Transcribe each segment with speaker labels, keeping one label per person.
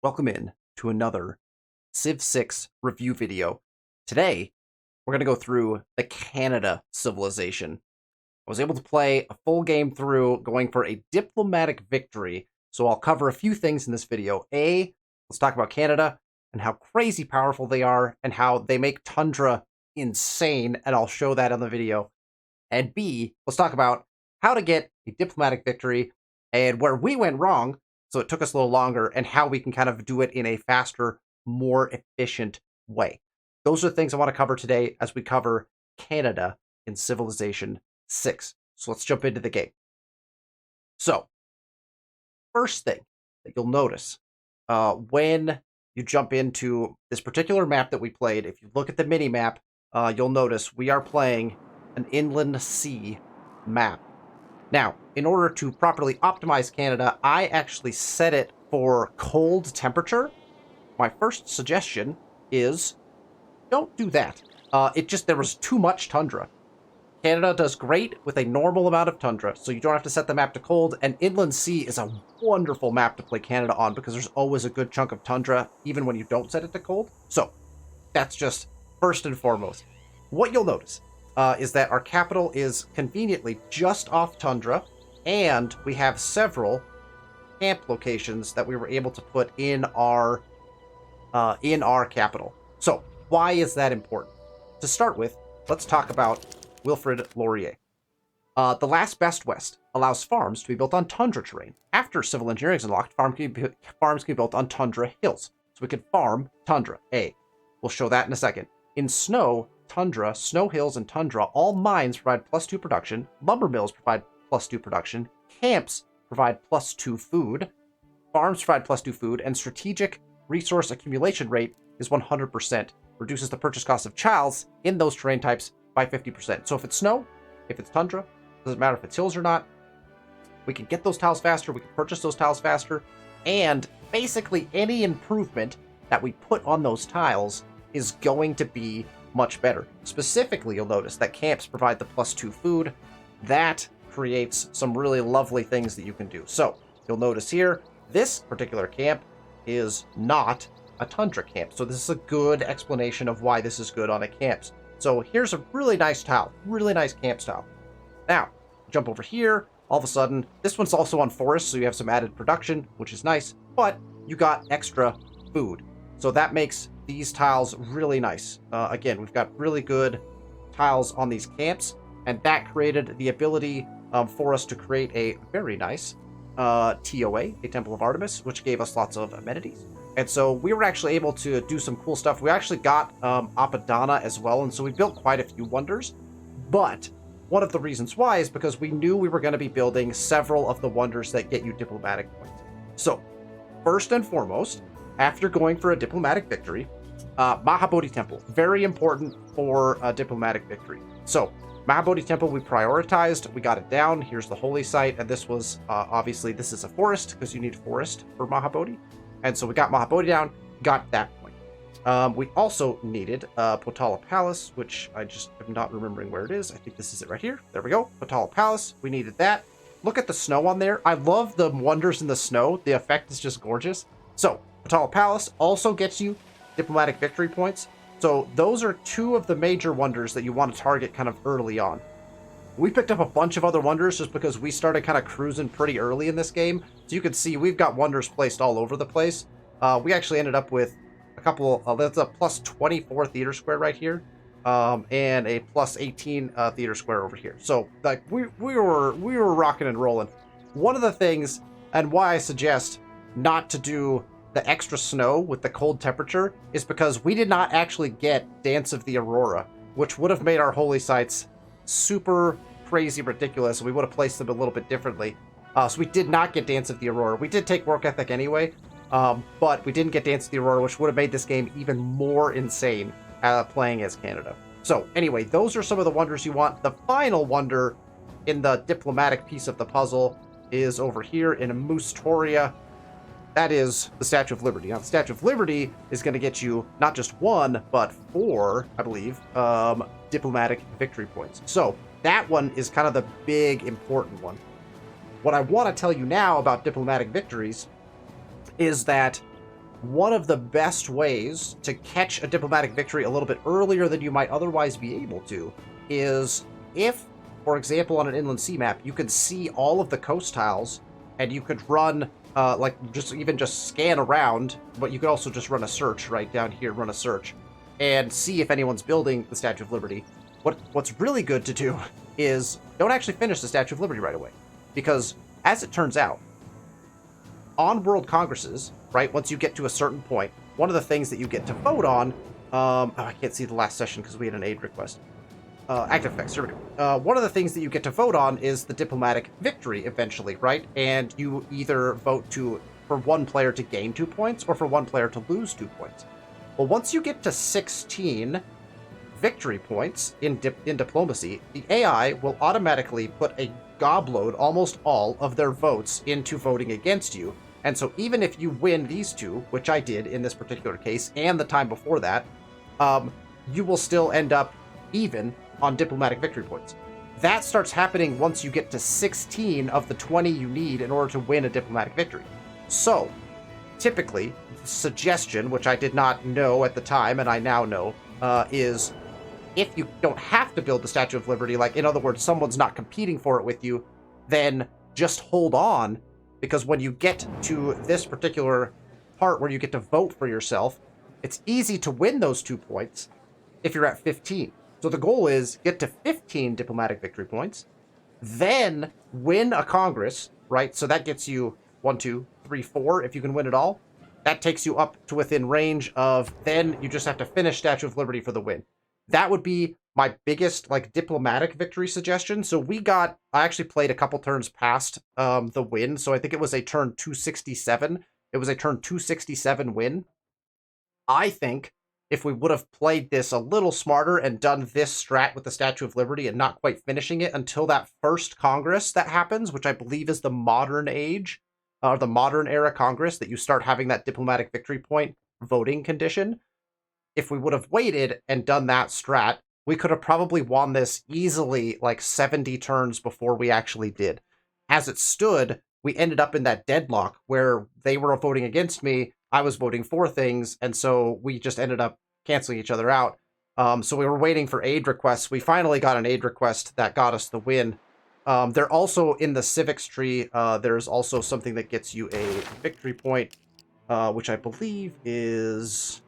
Speaker 1: Welcome in to another Civ 6 review video. Today, we're going to go through the Canada civilization. I was able to play a full game through going for a diplomatic victory, so I'll cover a few things in this video. A, let's talk about Canada and how crazy powerful they are and how they make Tundra insane, and I'll show that on the video. And B, let's talk about how to get a diplomatic victory and where we went wrong, so it took us a little longer, and how we can kind of do it in a faster, more efficient way. Those are the things I want to cover today as we cover Canada in Civilization 6. So let's jump into the game. So, first thing that you'll notice when you jump into this particular map that we played, if you look at the mini-map, you'll notice we are playing an inland sea map. Now, in order to properly optimize Canada, I actually set it for cold temperature. My first suggestion is don't do that. There was too much tundra. Canada does great with a normal amount of tundra, so you don't have to set the map to cold, and Inland Sea is a wonderful map to play Canada on because there's always a good chunk of tundra, even when you don't set it to cold. So, that's just first and foremost. What you'll notice is that our capital is conveniently just off tundra, and we have several camp locations that we were able to put in our capital. So, why is that important? To start with, let's talk about Wilfrid Laurier. The Last Best West allows farms to be built on tundra terrain. After civil engineering is unlocked, farms can be built on tundra hills. So we can farm tundra. We'll show that in a second. In snow, tundra, snow hills, and tundra, all mines provide +2 production, lumber mills provide +2 production, camps provide +2 food, farms provide +2 food, and strategic resource accumulation rate is 100%. Reduces the purchase cost of tiles in those terrain types by 50%. So if it's snow, if it's tundra, doesn't matter if it's hills or not, we can get those tiles faster, we can purchase those tiles faster, and basically any improvement that we put on those tiles is going to be much better. Specifically, you'll notice that camps provide the +2 food. That creates some really lovely things that you can do. So, you'll notice here, this particular camp is not a tundra camp. So this is a good explanation of why this is good on a camp. So here's a really nice tile, really nice camp style. Now, jump over here, all of a sudden, this one's also on forest, so you have some added production, which is nice, but you got extra food. So that makes these tiles really nice. Again, we've got really good tiles on these camps, and that created the ability for us to create a very nice TOA, a Temple of Artemis, which gave us lots of amenities. And so we were actually able to do some cool stuff. We actually got Apadana as well, and so we built quite a few wonders. But one of the reasons why is because we knew we were going to be building several of the wonders that get you diplomatic points. So, first and foremost, after going for a diplomatic victory, Mahabodhi Temple, very important for a diplomatic victory. So, Mahabodhi Temple, we prioritized, we got it down, here's the holy site, and this was, obviously, this is a forest, because you need forest for Mahabodhi. And so we got Mahabodhi down, got that point. We also needed Potala Palace, which I just am not remembering where it is. I think this is it right here. There we go, Potala Palace, we needed that. Look at the snow on there. I love the wonders in the snow. The effect is just gorgeous. So, Potala Palace also gets you diplomatic victory points. So those are two of the major wonders that you want to target kind of early on. We picked up a bunch of other wonders just because we started kind of cruising pretty early in this game. So you can see we've got wonders placed all over the place. We actually ended up with a couple, that's a +24 theater square right here. And a +18 theater square over here. So like we were rocking and rolling. One of the things, and why I suggest not to do the extra snow with the cold temperature, is because we did not actually get Dance of the Aurora, which would have made our holy sites super crazy ridiculous. We would have placed them a little bit differently. So we did not get Dance of the Aurora. We did take work ethic anyway, but we didn't get Dance of the Aurora, which would have made this game even more insane playing as Canada. So anyway, those are some of the wonders you want. The final wonder in the diplomatic piece of the puzzle is over here in Moostoria. That is the Statue of Liberty. Now, the Statue of Liberty is going to get you not just 1, but 4, I believe, diplomatic victory points. So that one is kind of the big, important one. What I want to tell you now about diplomatic victories is that one of the best ways to catch a diplomatic victory a little bit earlier than you might otherwise be able to is if, for example, on an inland sea map, you could see all of the coast tiles and you could run, just scan around, but you could also just run a search right down here, run a search, and see if anyone's building the Statue of Liberty. What's really good to do is don't actually finish the Statue of Liberty right away. Because, as it turns out, on World Congresses, right, once you get to a certain point, one of the things that you get to vote on, I can't see the last session because we had an aid request. Active effects, here we go. One of the things that you get to vote on is the diplomatic victory eventually, right? And you either vote for one player to gain 2 points or for one player to lose 2 points. Well, once you get to 16 victory points in diplomacy, the AI will automatically put a gobload almost all of their votes into voting against you. And so even if you win these two, which I did in this particular case and the time before that, you will still end up even on diplomatic victory points. That starts happening once you get to 16 of the 20 you need in order to win a diplomatic victory. So, typically, the suggestion, which I did not know at the time and I now know, is if you don't have to build the Statue of Liberty, like, in other words, someone's not competing for it with you, then just hold on, because when you get to this particular part where you get to vote for yourself, it's easy to win those 2 points if you're at 15. So the goal is get to 15 diplomatic victory points, then win a Congress, right? So that gets you 1, 2, 3, 4, if you can win it all. That takes you up to within range of, then you just have to finish Statue of Liberty for the win. That would be my biggest, like, diplomatic victory suggestion. So I actually played a couple turns past the win, so I think it was a turn 267. It was a turn 267 win. I think if we would have played this a little smarter and done this strat with the Statue of Liberty and not quite finishing it until that first Congress that happens, which I believe is the modern age, or the modern era Congress, that you start having that diplomatic victory point voting condition. If we would have waited and done that strat, we could have probably won this easily like 70 turns before we actually did. As it stood, we ended up in that deadlock where they were voting against me, I was voting for things, and so we just ended up canceling each other out. So we were waiting for aid requests. We finally got an aid request that got us the win. They're also in the civics tree. There's also something that gets you a victory point, which I believe is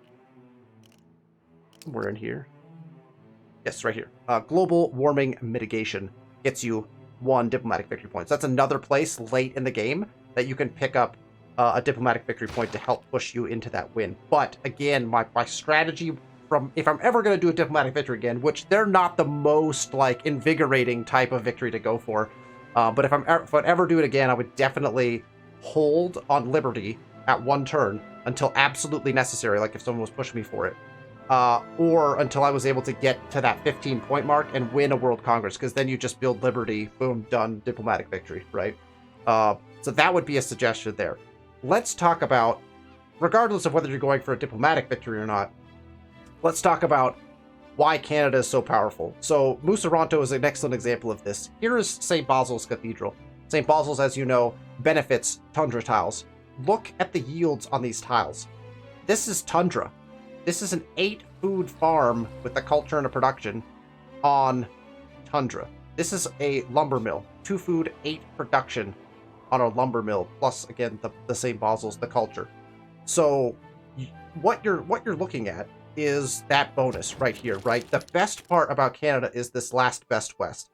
Speaker 1: somewhere in here. Yes, right here. Global warming mitigation gets you 1 diplomatic victory point. So that's another place late in the game that you can pick up a diplomatic victory point to help push you into that win. But again, my strategy from, if I'm ever going to do a diplomatic victory again, which they're not the most like invigorating type of victory to go for, but if I'd ever do it again, I would definitely hold on Liberty at 1 turn until absolutely necessary, like if someone was pushing me for it, or until I was able to get to that 15 point mark and win a World Congress, because then you just build Liberty, boom, done, diplomatic victory, right? So that would be a suggestion there. Let's talk about, regardless of whether you're going for a diplomatic victory or not, let's talk about why Canada is so powerful. So Musaranto is an excellent example of this. Here is St. Basil's Cathedral. St. Basil's, as you know, benefits tundra tiles. Look at the yields on these tiles. This is tundra. This is an 8-food farm with a culture and a production on tundra. This is a lumber mill. 2 food, 8 production on a lumber mill, plus again the St. Basil's, the culture. So what you're looking at is that bonus right here, right? The best part about Canada is this last best west.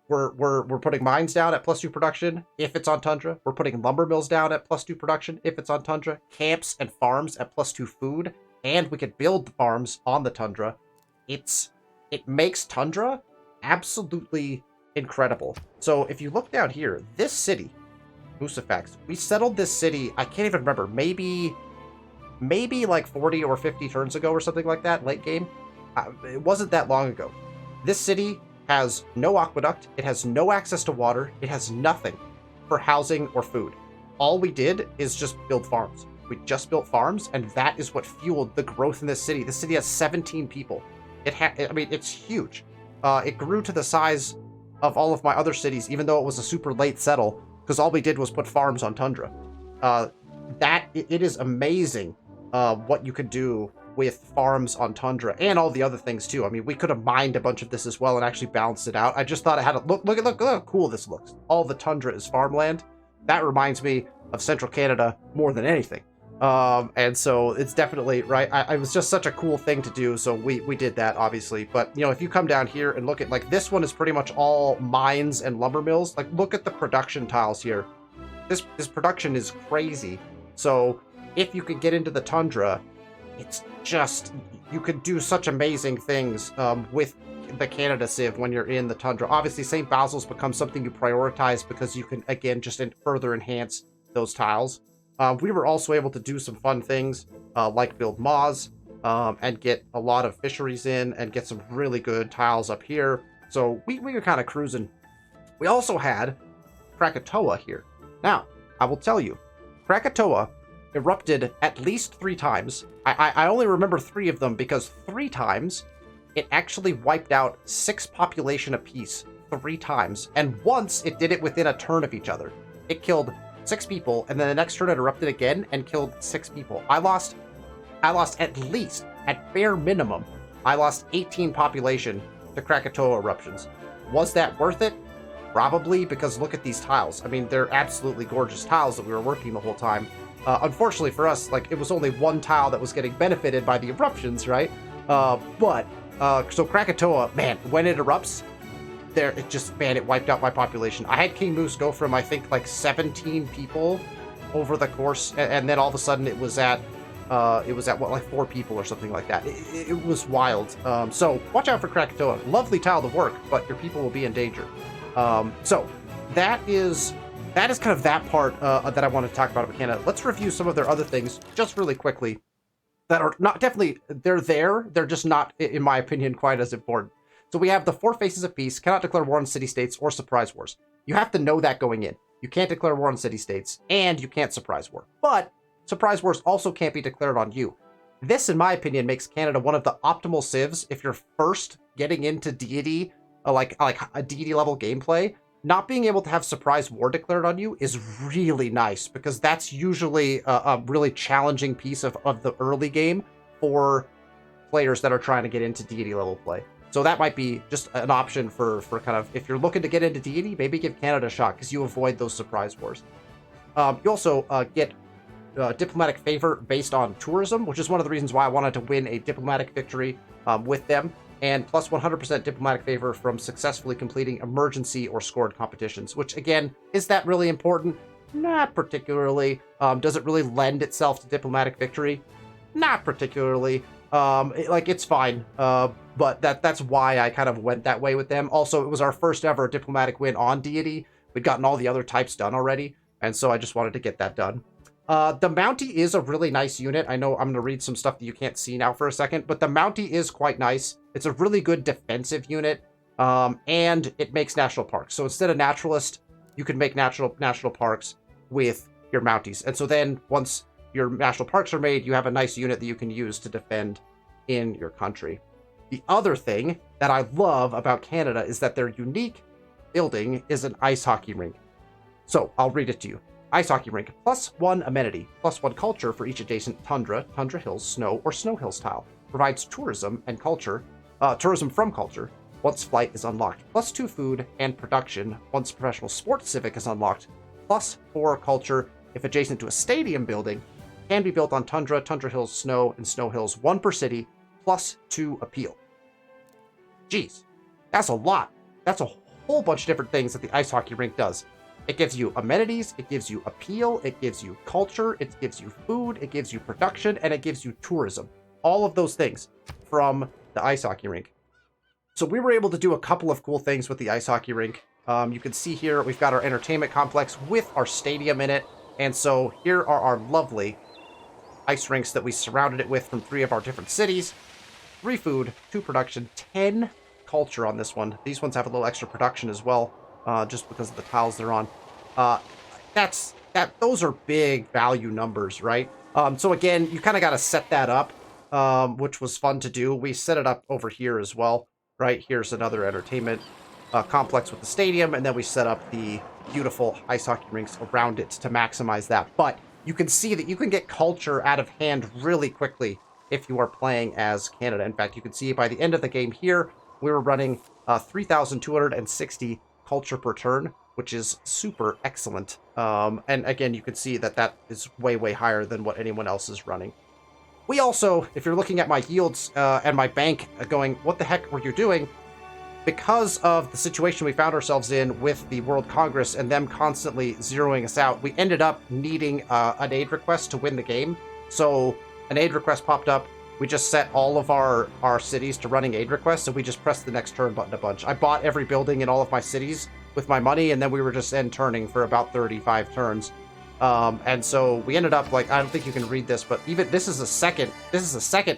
Speaker 1: We're putting mines down at +2 production if it's on tundra. We're putting lumber mills down at +2 production if it's on tundra. Camps and farms at +2 food, and we could build the farms on the tundra. It makes tundra absolutely incredible. So if you look down here, this city, Musafax, we settled this city, I can't even remember, maybe like 40 or 50 turns ago or something like that, late game. It wasn't that long ago. This city has no aqueduct, it has no access to water, it has nothing for housing or food. All we did is just build farms. We just built farms, and that is what fueled the growth in this city. This city has 17 people. It's huge. It grew to the size of all of my other cities, even though it was a super late settle, because all we did was put farms on tundra. it is amazing what you could do with farms on Tundra and all the other things too. I mean, we could have mined a bunch of this as well and actually balanced it out. I just thought it had a look how cool this looks. All the Tundra is farmland. That reminds me of Central Canada more than anything. And so it's definitely right. It was just such a cool thing to do. So we did that, obviously. But, you know, if you come down here and look at, like, this one is pretty much all mines and lumber mills. Like, look at the production tiles here. This production is crazy. So if you could get into the Tundra, it's just, you could do such amazing things with the Canada Civ when you're in the Tundra. Obviously, St. Basil's becomes something you prioritize because you can, again, just further enhance those tiles. We were also able to do some fun things like build moths and get a lot of fisheries in and get some really good tiles up here. So we were kind of cruising. We also had Krakatoa here. Now, I will tell you, Krakatoa erupted at least 3 times. I only remember 3 of them because 3 times it actually wiped out 6 population apiece 3 times. And once it did it within a turn of each other. It killed 6 people, and then the next turn it erupted again and killed 6 people. I lost at least, at bare minimum, I lost 18 population to Krakatoa eruptions. Was that worth it? Probably, because look at these tiles. I mean, they're absolutely gorgeous tiles that we were working the whole time. Unfortunately for us, like, it was only 1 tile that was getting benefited by the eruptions, right? So Krakatoa, man, when it erupts, it wiped out my population. I had King Moose go from, I think, like 17 people over the course, and then all of a sudden it was at what, like 4 people or something like that. It was wild. So watch out for Krakatoa. Lovely tile to work, but your people will be in danger. So that is kind of that part that I want to talk about Canada. Let's review some of their other things just really quickly that are not definitely, they're there. They're just not, in my opinion, quite as important. So we have the 4 Faces of Peace, cannot declare war on city-states or surprise wars. You have to know that going in. You can't declare war on city-states, and you can't surprise war. But surprise wars also can't be declared on you. This, in my opinion, makes Canada one of the optimal civs if you're first getting into deity, like a deity-level gameplay. Not being able to have surprise war declared on you is really nice, because that's usually a really challenging piece of the early game for players that are trying to get into deity-level play. So that might be just an option for kind of, if you're looking to get into deity, maybe give Canada a shot, because you avoid those surprise wars. You also get diplomatic favor based on tourism, which is one of the reasons why I wanted to win a diplomatic victory with them, and plus 100% diplomatic favor from successfully completing emergency or scored competitions, which, again, is that really important? Not particularly. Does it really lend itself to diplomatic victory? Not particularly. It's fine. But that's why I kind of went that way with them. Also, it was our first ever diplomatic win on deity. We'd gotten all the other types done already, and so I just wanted to get that done. The Mountie is a really nice unit. I know I'm going to read some stuff that you can't see now for a second, but the Mountie is quite nice. It's a really good defensive unit, and it makes national parks. So instead of naturalist, you can make national parks with your Mounties. And so then once your national parks are made, you have a nice unit that you can use to defend in your country. The other thing that I love about Canada is that their unique building is an ice hockey rink. So I'll read it to you. Ice hockey rink, +1 amenity, +1 culture for each adjacent tundra, tundra hills, snow, or snow hills tile. Provides tourism and culture, tourism from culture, once flight is unlocked. +2 food and production, once professional sports civic is unlocked. +4 culture, if adjacent to a stadium building, can be built on tundra, tundra hills, snow, and snow hills, 1 per city, +2 appeal. Jeez, that's a lot. That's a whole bunch of different things that the ice hockey rink does. It gives you amenities, it gives you appeal, it gives you culture, it gives you food, it gives you production, and it gives you tourism. All of those things from the ice hockey rink. So we were able to do a couple of cool things with the ice hockey rink. You can see here, we've got our entertainment complex with our stadium in it. And so here are our lovely ice rinks that we surrounded it with from 3 of our different cities. 3 food, 2 production, 10 culture on this one. These ones have a little extra production as well, just because of the tiles they're on. Those are big value numbers, right? So again, you kind of got to set that up, which was fun to do. We set it up over here as well, right? Here's another entertainment complex with the stadium, and then we set up the beautiful ice hockey rinks around it to maximize that. But you can see that you can get culture out of hand really quickly if you are playing as Canada. In fact, you can see by the end of the game here, we were running 3,260 culture per turn, which is super excellent. And again, you can see that that is way, way higher than what anyone else is running. We also, if you're looking at my yields and my bank going, what the heck were you doing? Because of the situation we found ourselves in with the World Congress and them constantly zeroing us out, we ended up needing an aid request to win the game. So an aid request popped up. We just set all of our cities to running aid requests, and we just pressed the next turn button a bunch. I bought every building in all of my cities with my money, and then we were just end turning for about 35 turns. And so we ended up, like, I don't think you can read this, but even this is a second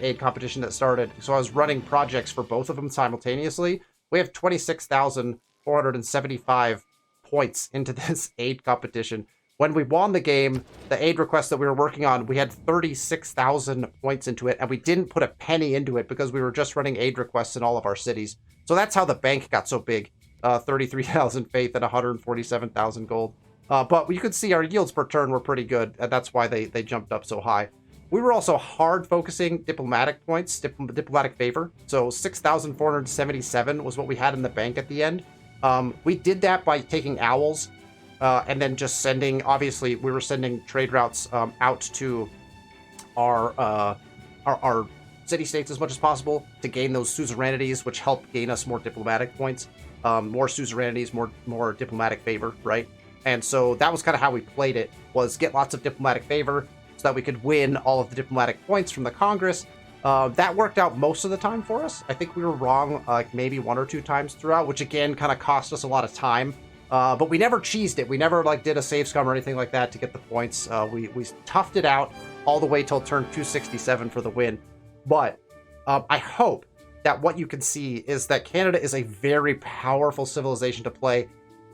Speaker 1: aid competition that started. So I was running projects for both of them simultaneously. We have 26,475 points into this aid competition. When we won the game, the aid request that we were working on, we had 36,000 points into it, and we didn't put a penny into it because we were just running aid requests in all of our cities. So that's how the bank got so big. 33,000 faith and 147,000 gold. But you could see our yields per turn were pretty good, and that's why they jumped up so high. We were also hard focusing diplomatic points, diplomatic favor. So 6,477 was what we had in the bank at the end. We did that by taking owls and then just sending, obviously, we were sending trade routes out to our city-states as much as possible to gain those suzerainities, which help gain us more diplomatic points. More suzerainities, more diplomatic favor, right? And so that was kind of how we played it, was get lots of diplomatic favor, so that we could win all of the diplomatic points from the Congress. That worked out most of the time for us. I think we were wrong like maybe 1 or 2 times throughout, which again kind of cost us a lot of time. But we never cheesed it. We never like did a save scum or anything like that to get the points. We toughed it out all the way till turn 267 for the win. But I hope that what you can see is that Canada is a very powerful civilization to play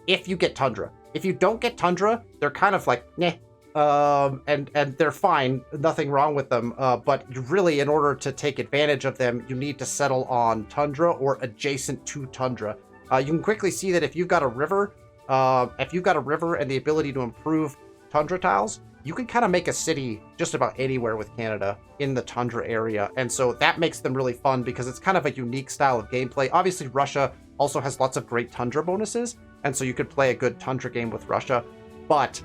Speaker 1: if you get Tundra. If you don't get Tundra, they're kind of like, meh. And they're fine, nothing wrong with them, but really, in order to take advantage of them, you need to settle on Tundra or adjacent to Tundra. You can quickly see that if you've got a river, and the ability to improve Tundra tiles, you can kind of make a city just about anywhere with Canada in the Tundra area, and so that makes them really fun because it's kind of a unique style of gameplay. Obviously, Russia also has lots of great Tundra bonuses, and so you could play a good Tundra game with Russia, but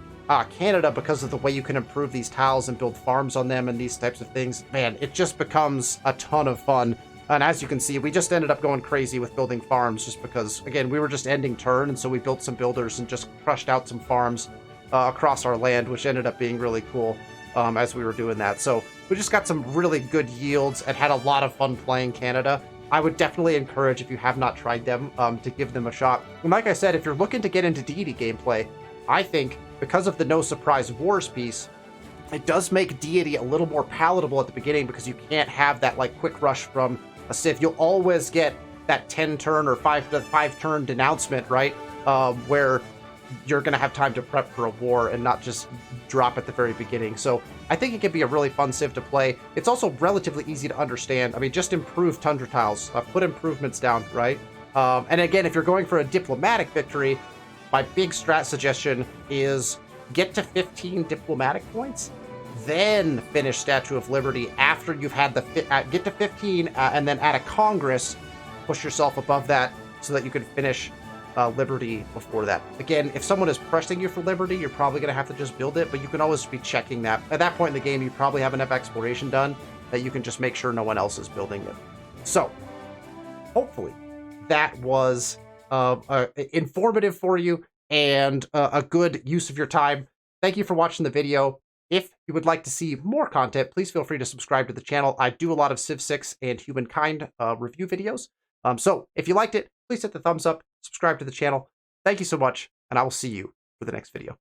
Speaker 1: Canada, because of the way you can improve these tiles and build farms on them and these types of things, man, it just becomes a ton of fun. And as you can see, we just ended up going crazy with building farms just because, again, we were just ending turn, and so we built some builders and just crushed out some farms across our land, which ended up being really cool as we were doing that. So we just got some really good yields and had a lot of fun playing Canada. I would definitely encourage, if you have not tried them, to give them a shot. And like I said, if you're looking to get into deity gameplay, I think because of the No Surprise Wars piece, it does make deity a little more palatable at the beginning because you can't have that like quick rush from a Civ. You'll always get that 10 turn or 5 turn denouncement, right? Where you're going to have time to prep for a war and not just drop at the very beginning. So I think it can be a really fun Civ to play. It's also relatively easy to understand. I mean, just improve Tundra tiles, put improvements down, right? And again, if you're going for a diplomatic victory, my big strat suggestion is get to 15 diplomatic points, then finish Statue of Liberty after you've had the get to 15, and then at a Congress, push yourself above that so that you can finish Liberty before that. Again, if someone is pressing you for Liberty, you're probably going to have to just build it, but you can always be checking that. At that point in the game, you probably have enough exploration done that you can just make sure no one else is building it. So, hopefully, that was informative for you and a good use of your time. Thank you for watching the video. If you would like to see more content, please feel free to subscribe to the channel. I do a lot of Civ 6 and Humankind review videos. So if you liked it, please hit the thumbs up, subscribe to the channel. Thank you so much, and I will see you for the next video.